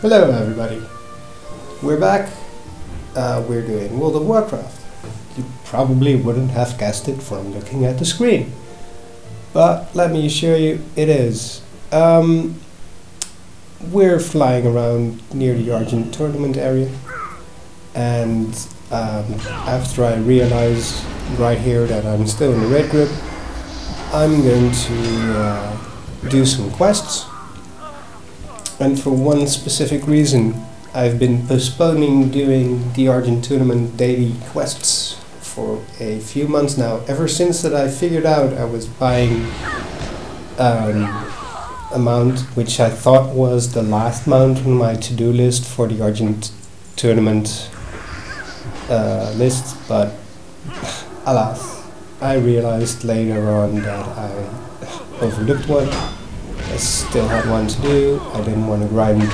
Hello everybody, we're back. We're doing World of Warcraft. You probably wouldn't have guessed it from looking at the screen, but let me assure you it is. We're flying around near the Argent tournament area, and after I realize right here that I'm still in the raid group, I'm going to do some quests. And for one specific reason, I've been postponing doing the Argent tournament daily quests for a few months now. Ever since that I figured out I was buying a mount which I thought was the last mount on my to-do list for the Argent tournament list, but alas, I realized later on that I overlooked one. I still had one to do. I didn't want to grind the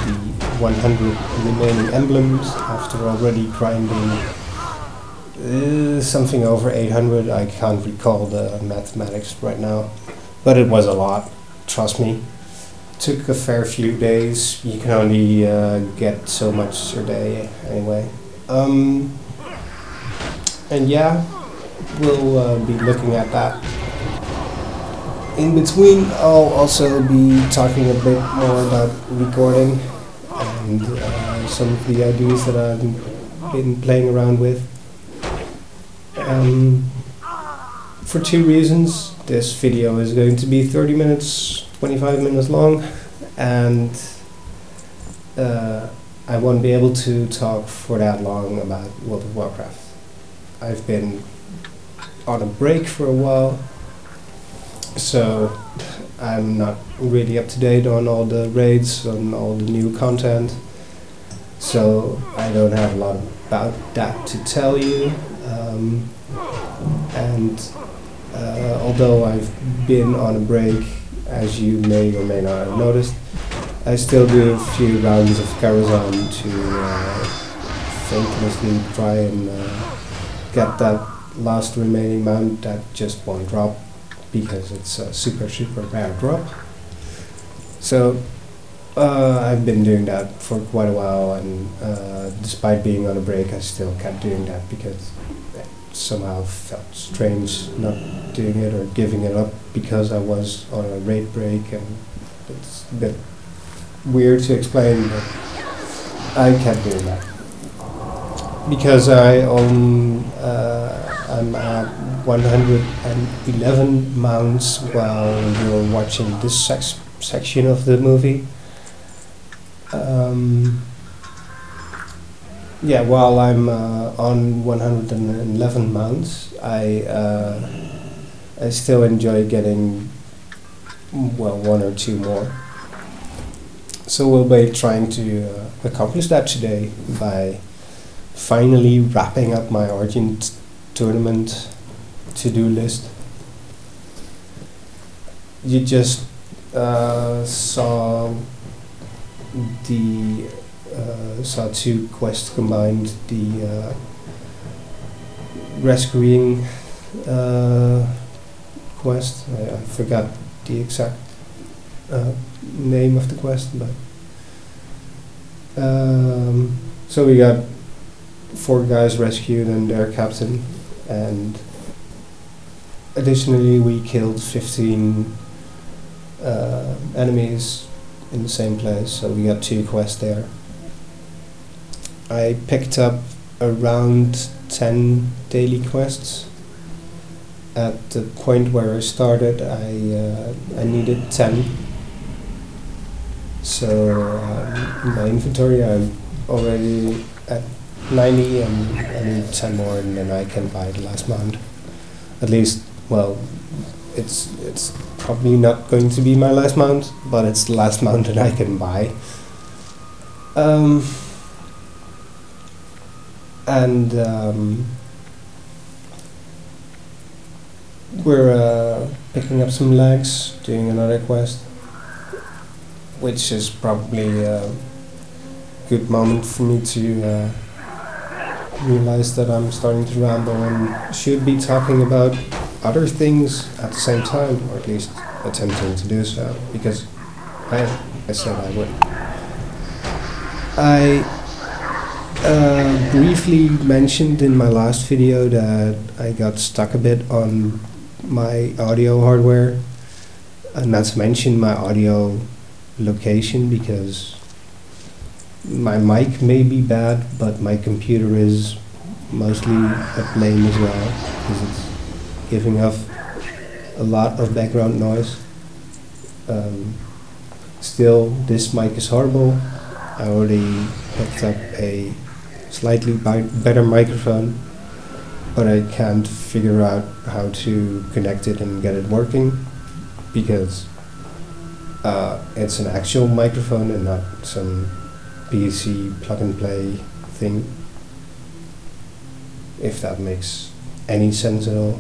100 remaining emblems after already grinding something over 800. I can't recall the mathematics right now, but it was a lot, trust me. Took a fair few days. You can only get so much a day anyway. And yeah, we'll be looking at that. In between, I'll also be talking a bit more about recording and some of the ideas that I've been playing around with. For two reasons. This video is going to be 30 minutes, 25 minutes long, and I won't be able to talk for that long about World of Warcraft. I've been on a break for a while, so I'm not really up to date on all the raids, on all the new content, so I don't have a lot about that to tell you. Although I've been on a break, as you may or may not have noticed, I still do a few rounds of Karazhan to thanklessly try and get that last remaining mount that just won't drop, because it's a super rare drop. So I've been doing that for quite a while, and despite being on a break, I still kept doing that because it somehow felt strange not doing it or giving it up because I was on a raid break, and it's a bit weird to explain, but I kept doing that because I'm at 111 mounts while you're watching this section of the movie. Yeah, while I'm on 111 mounts, I still enjoy getting, well, one or two more. So we'll be trying to accomplish that today by finally wrapping up my Argent tournament to-do list. You just saw two quests combined: the rescuing quest. I forgot the exact name of the quest, but so we got 4 guys rescued and their captain, and additionally we killed 15 enemies in the same place, so we got 2 quests there. I picked up around 10 daily quests. At the point where I started, I needed 10. So in my inventory I'm already at 90, and I need 10 more, and then I can buy the last mount. At least, well, it's probably not going to be my last mount, but it's the last mount that I can buy. We're picking up some legs, doing another quest, which is probably a good moment for me to realize that I'm starting to ramble and should be talking about other things at the same time, or at least attempting to do so, because I said I would. I briefly mentioned in my last video that I got stuck a bit on my audio hardware, and not to mention my audio location, because my mic may be bad, but my computer is mostly a blame as well, because it's giving off a lot of background noise. Still, this mic is horrible. I already picked up a slightly better microphone, but I can't figure out how to connect it and get it working, because it's an actual microphone and not some PC plug and play thing, if that makes any sense at all.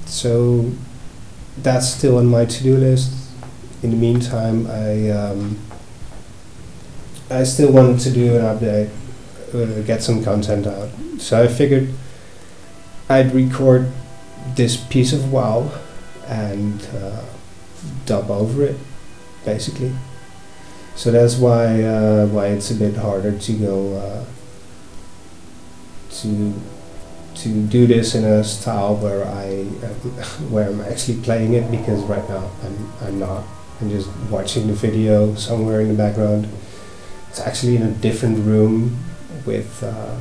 So that's still on my to-do list. In the meantime, I still wanted to do an update, get some content out. So I figured I'd record this piece of WoW and dub over it, basically. So that's why it's a bit harder to go to do this in a style where where I'm actually playing it, because right now I'm not. I'm just watching the video somewhere in the background. It's actually in a different room with a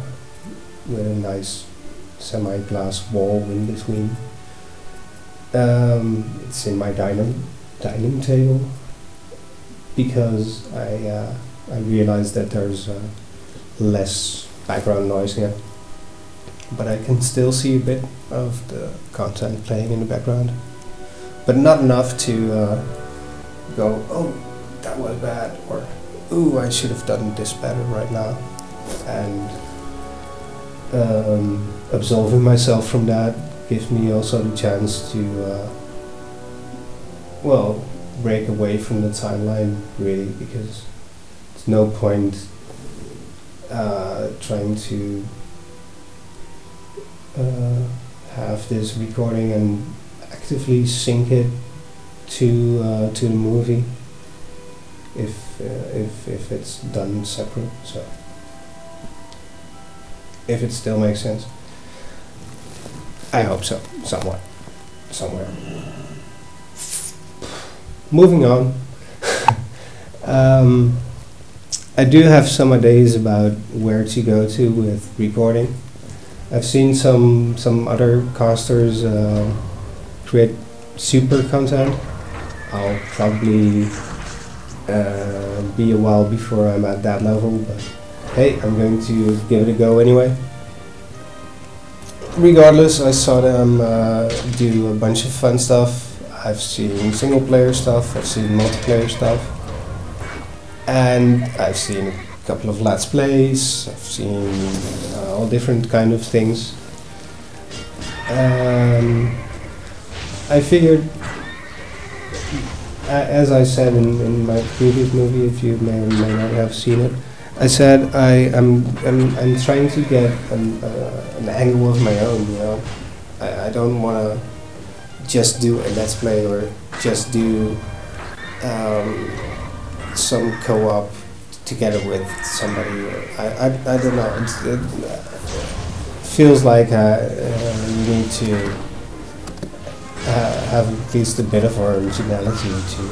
nice semi-glass wall in between. It's in my dining table, because I realized that there's less background noise here, but I can still see a bit of the content playing in the background, but not enough to go, oh, that was bad, or ooh, I should have done this better right now, and absolving myself from that gives me also the chance to well, break away from the timeline, really, because there's no point trying to have this recording and actively sync it to the movie if it's done separate. So if it still makes sense, I hope so, somewhere. Moving on. I do have some ideas about where to go to with recording. I've seen some other casters create super content. I'll probably be a while before I'm at that level, but hey, I'm going to give it a go anyway. Regardless, I saw them do a bunch of fun stuff. I've seen single player stuff, I've seen multiplayer stuff, and I've seen a couple of Let's Plays, I've seen all different kind of things. I figured, as I said in my previous movie, if you may or may not have seen it, I said I'm trying to get an angle of my own, you know. I don't want to just do a Let's Play or just do some co-op together with somebody. I don't know. It feels like you need to have at least a bit of originality to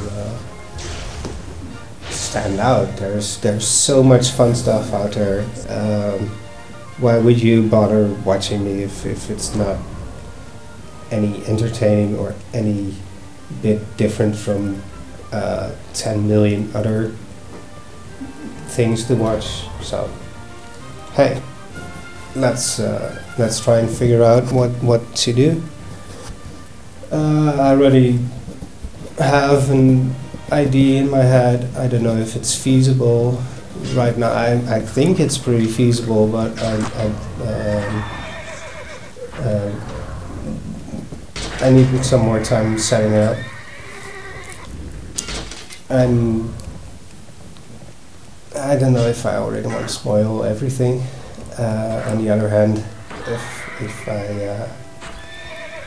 stand out. There's so much fun stuff out there. Why would you bother watching me if it's not any entertaining or any bit different from 10 million other things to watch? So hey, let's try and figure out what to do. I already have an idea in my head. I don't know if it's feasible right now. I think it's pretty feasible, but I need some more time setting it up. And I don't know if I already want to spoil everything. On the other hand,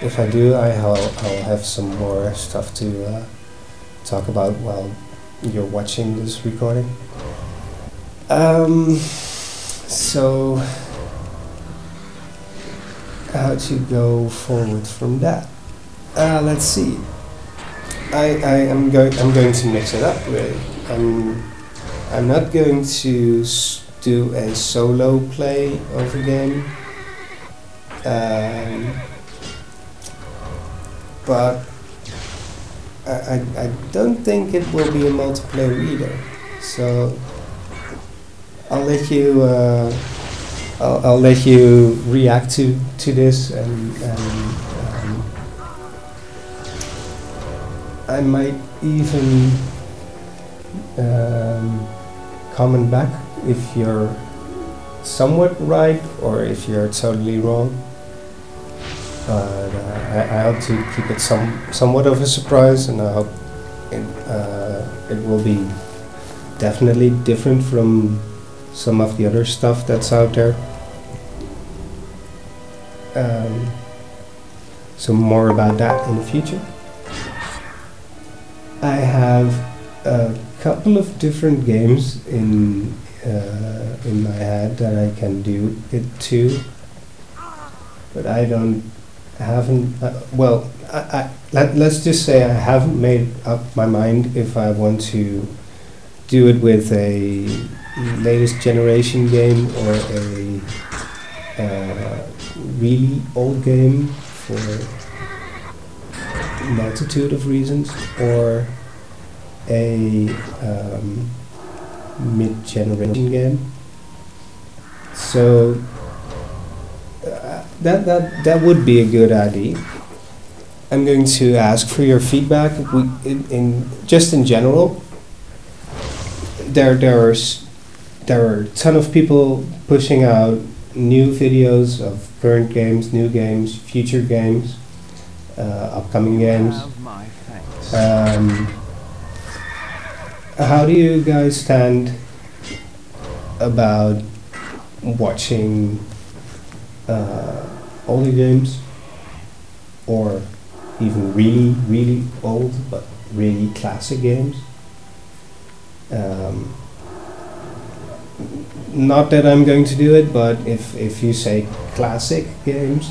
if I do, I'll have some more stuff to talk about while you're watching this recording. So how to go forward from that? Let's see. I'm going to mix it up really. I'm not going to do a solo play of a game, but I don't think it will be a multiplayer either. So I'll let you I'll let you react to this, and I might even comment back if you're somewhat right or if you're totally wrong. But I hope to keep it somewhat of a surprise, and I hope it will be definitely different from some of the other stuff that's out there. So more about that in the future. I have a couple of different games in my head that I can do it to, but let's just say I haven't made up my mind if I want to do it with a latest generation game or a really old game for a multitude of reasons, or a mid-generation game. So that would be a good idea. I'm going to ask for your feedback. Just in general, there are a ton of people pushing out new videos of current games, new games, future games, upcoming games. How do you guys stand about watching older games, or even really old but really classic games? Not that I'm going to do it, but if you say classic games,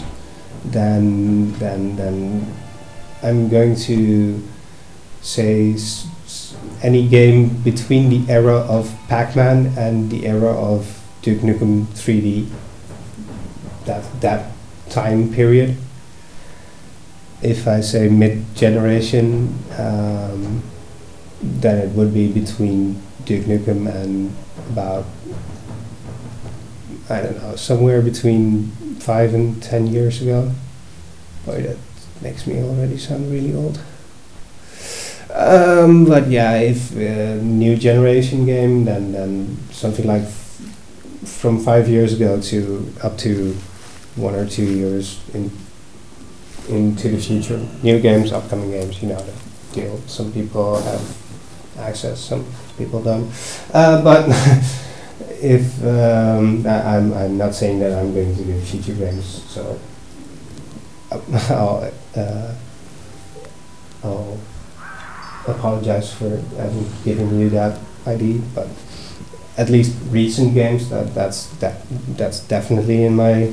then I'm going to say any game between the era of Pac-Man and the era of Duke Nukem 3D. That time period. If I say mid-generation, then it would be between Duke Nukem and about, I don't know, somewhere between 5 and 10 years ago. Boy, that makes me already sound really old. But yeah, if new generation game, then something like from 5 years ago to up to 1 or 2 years into the future. New games, upcoming games, you know the deal. Some people have access, some people don't. But if I'm not saying that I'm going to do future games, so I'll apologize for giving you that idea, but at least recent games, that's definitely in my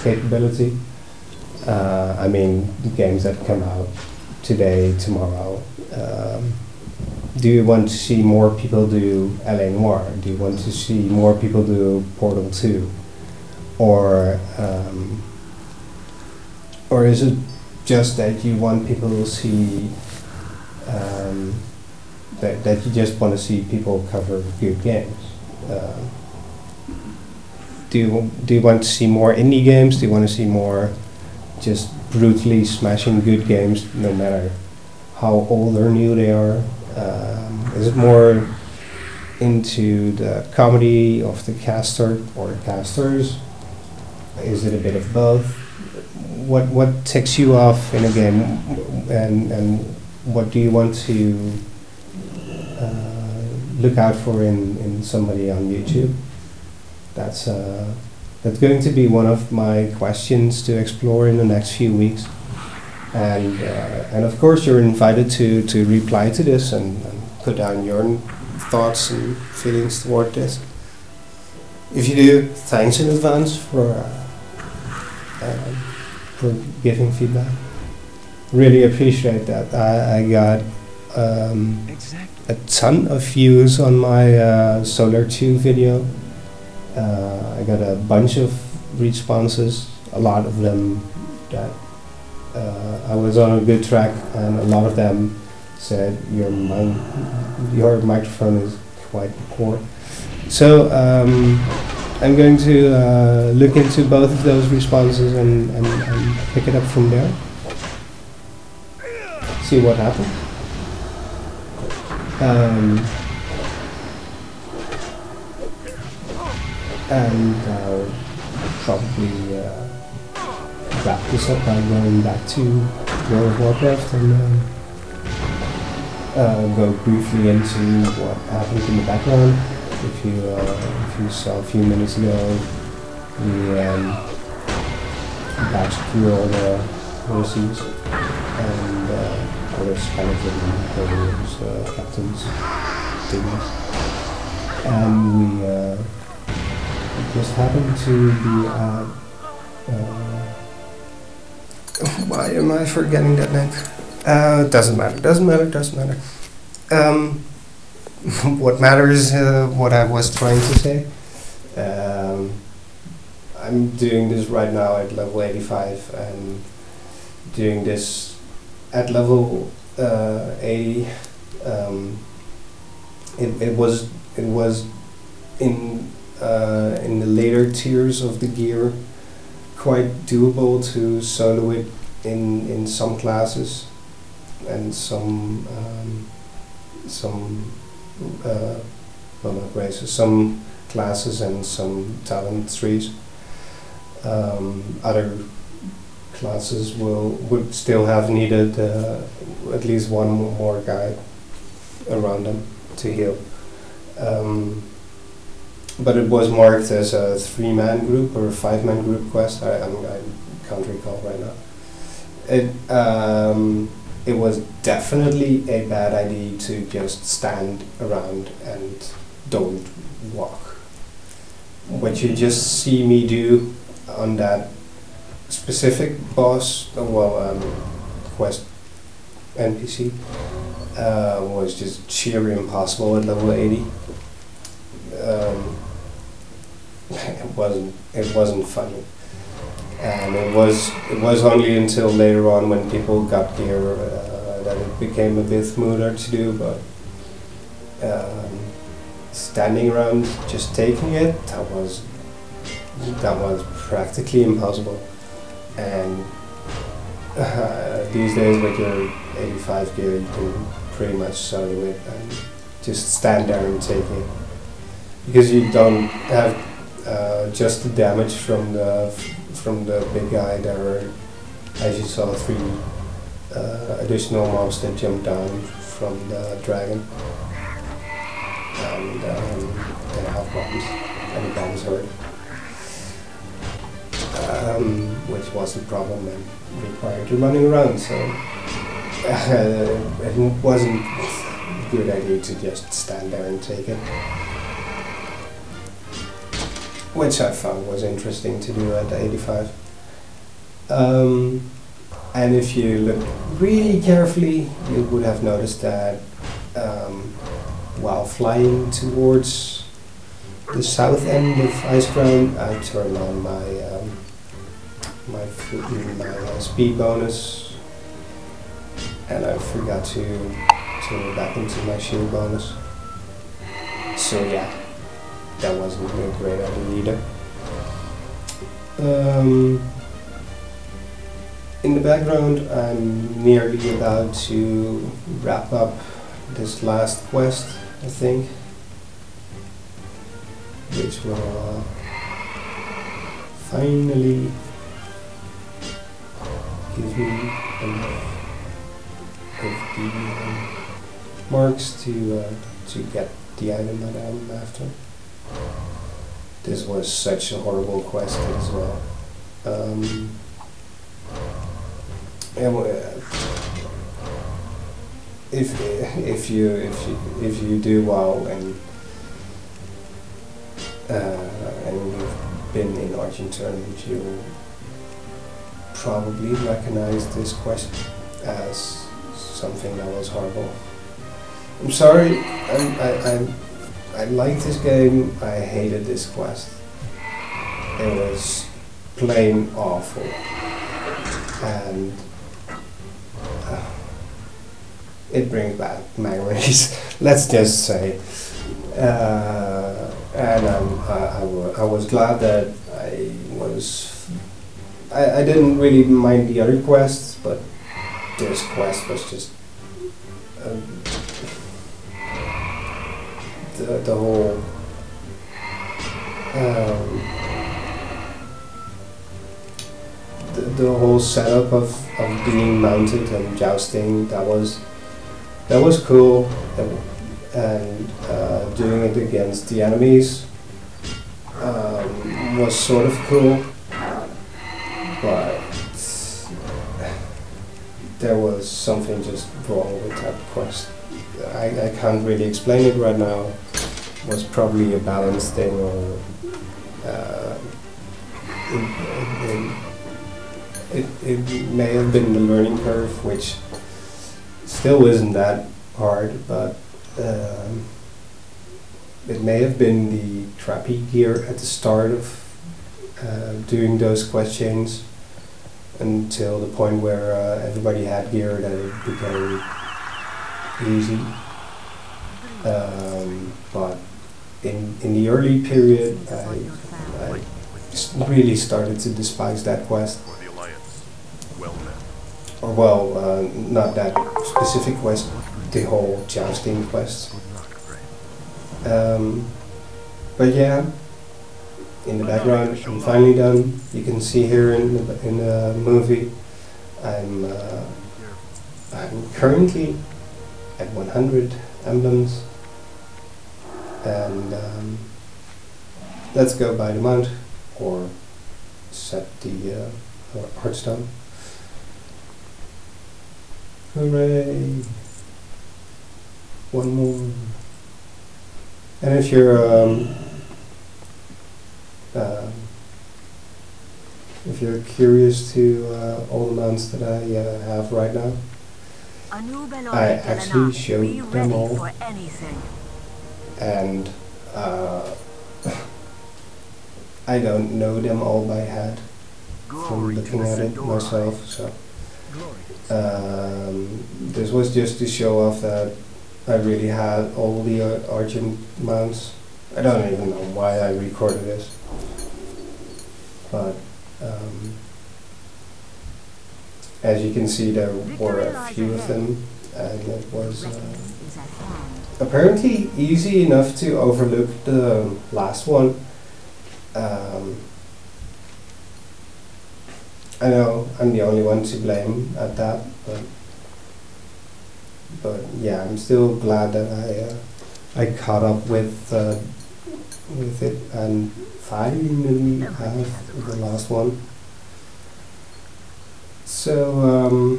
capability. I mean, games that come out today, tomorrow. Do you want to see more people do LA Noire? Do you want to see more people do Portal 2? Or is it just that you want people to see that you just want to see people cover good games? Do you want to see more indie games? Do you want to see more just brutally smashing good games, no matter how old or new they are? Is it more into the comedy of the caster or casters? Is it a bit of both? What ticks you off in a game, and what do you want to look out for in somebody on YouTube? That's going to be one of my questions to explore in the next few weeks. And of course you're invited to reply to this and put down your thoughts and feelings toward this. If you do, thanks in advance for giving feedback. Really appreciate that. I got a ton of views on my Solar 2 video. I got a bunch of responses, a lot of them that I was on a good track, and a lot of them said your microphone is quite poor. So I'm going to look into both of those responses and pick it up from there. See what happens. And probably wrap this up by going back to World of Warcraft and go briefly into what happened in the background. If you saw a few minutes ago, we batched through all the horses and other skeleton players, captains, diggers, and we just happened to be at why am I forgetting that name? Doesn't matter. What matters, what I was trying to say. I'm doing this right now at level 85 and doing this at level 80. It was in the later tiers of the gear quite doable to solo it in some classes and some well, not races, some classes and some talent trees. Other classes would still have needed at least one more guy around them to heal. But it was marked as a 3-man group or a 5-man group quest. I can't recall right now. It was definitely a bad idea to just stand around and don't walk. What you just see me do on that specific boss, quest NPC, was just sheer impossible at level 80. It wasn't funny, and it was only until later on when people got gear that it became a bit smoother to do. But standing around just taking it, that was practically impossible. And these days with your 85 gear, you can pretty much solo it and just stand there and take it, because you don't have just the damage from the big guy. There were, as you saw, 3 additional mobs that jumped down from the dragon, and they have bombs, and the bombs hurt, which was the problem and required you running around. So it wasn't a good idea to just stand there and take it, which I found was interesting to do at 85. And if you look really carefully, you would have noticed that while flying towards the south end of Iceground, I turned on my speed bonus, and I forgot to turn it back into my shield bonus. So yeah, that wasn't a great idea either. In the background, I'm nearly about to wrap up this last quest, I think, which will finally give me enough of the marks to get the item that I'm after. This was such a horrible quest as well. and, if you do WoW and you've been in Argent tournament, you'll probably recognize this quest as something that was horrible. I'm sorry, I liked this game, I hated this quest. It was plain awful. And it brings back memories, let's just say. And I was glad that I didn't really mind the other quests, but this quest was just the whole the whole setup of being mounted and jousting, that was cool, and doing it against the enemies was sort of cool, but there was something just wrong with that quest. I can't really explain it right now. It was probably a balance thing, or it may have been the learning curve, which still isn't that hard, but it may have been the crappy gear at the start of doing those quest chains, until the point where everybody had gear that it became easy. But in the early period, I really started to despise that quest. Or well, not that specific quest, the whole jousting quest. But yeah, in the background, I'm finally done. You can see here in the movie, I'm currently at 100 emblems, and let's go by the mount or set the hearthstone. Hooray! One more. And if you're curious to all the mounts that I have right now, I actually showed them all, and I don't know them all by head from looking at it myself, so this was just to show off that I really had all the argent mounts. I don't even know why I recorded this, but as you can see, there were a few of them, and it was apparently easy enough to overlook the last one. I know I'm the only one to blame at that, but yeah, I'm still glad that I caught up with it and finally have the last one. So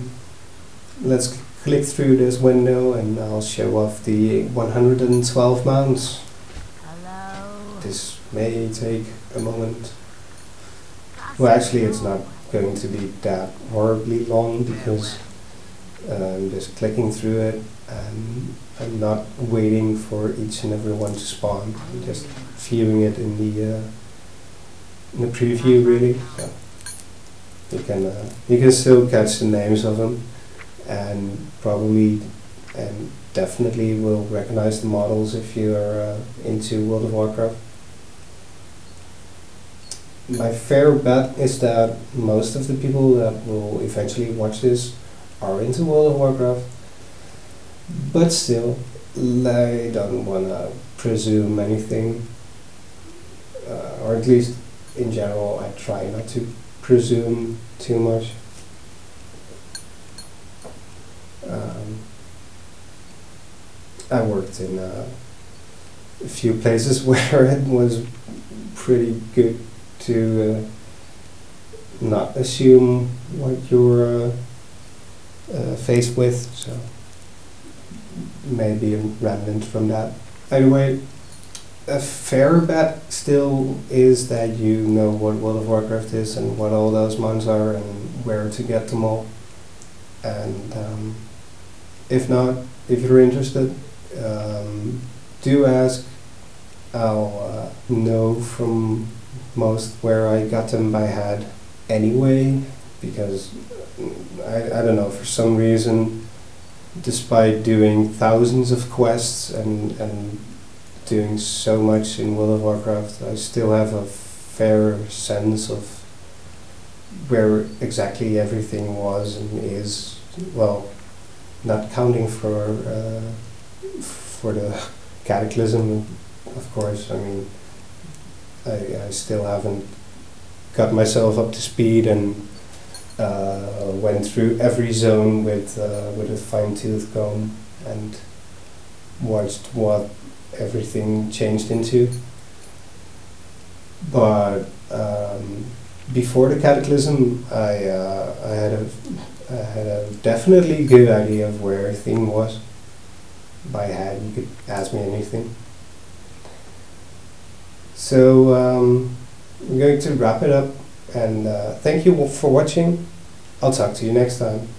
let's click through this window and I'll show off the 112 mounts. Hello. This may take a moment. Well, actually it's not going to be that horribly long, because I'm just clicking through it and I'm not waiting for each and every one to spawn. I'm just viewing it in the preview, really. So you can still catch the names of them, and probably and definitely will recognize the models if you are into World of Warcraft. My fair bet is that most of the people that will eventually watch this are into World of Warcraft, but still, I don't want to presume anything, or at least in general I try not to presume too much. I worked in a few places where it was pretty good to not assume what your faced with, so maybe a remnant from that. Anyway, a fair bet still is that you know what World of Warcraft is and what all those mods are and where to get them all. And if not, if you're interested, do ask. I'll know from most where I got them by head anyway, because I don't know, for some reason, despite doing thousands of quests and doing so much in World of Warcraft, I still have a fair sense of where exactly everything was and is. Well, not counting for the Cataclysm, of course. I mean, I still haven't got myself up to speed and went through every zone with a fine-tooth comb and watched what everything changed into. But before the Cataclysm, I had a definitely good idea of where everything was. By head, you could ask me anything. So I'm going to wrap it up, and thank you for watching. I'll talk to you next time.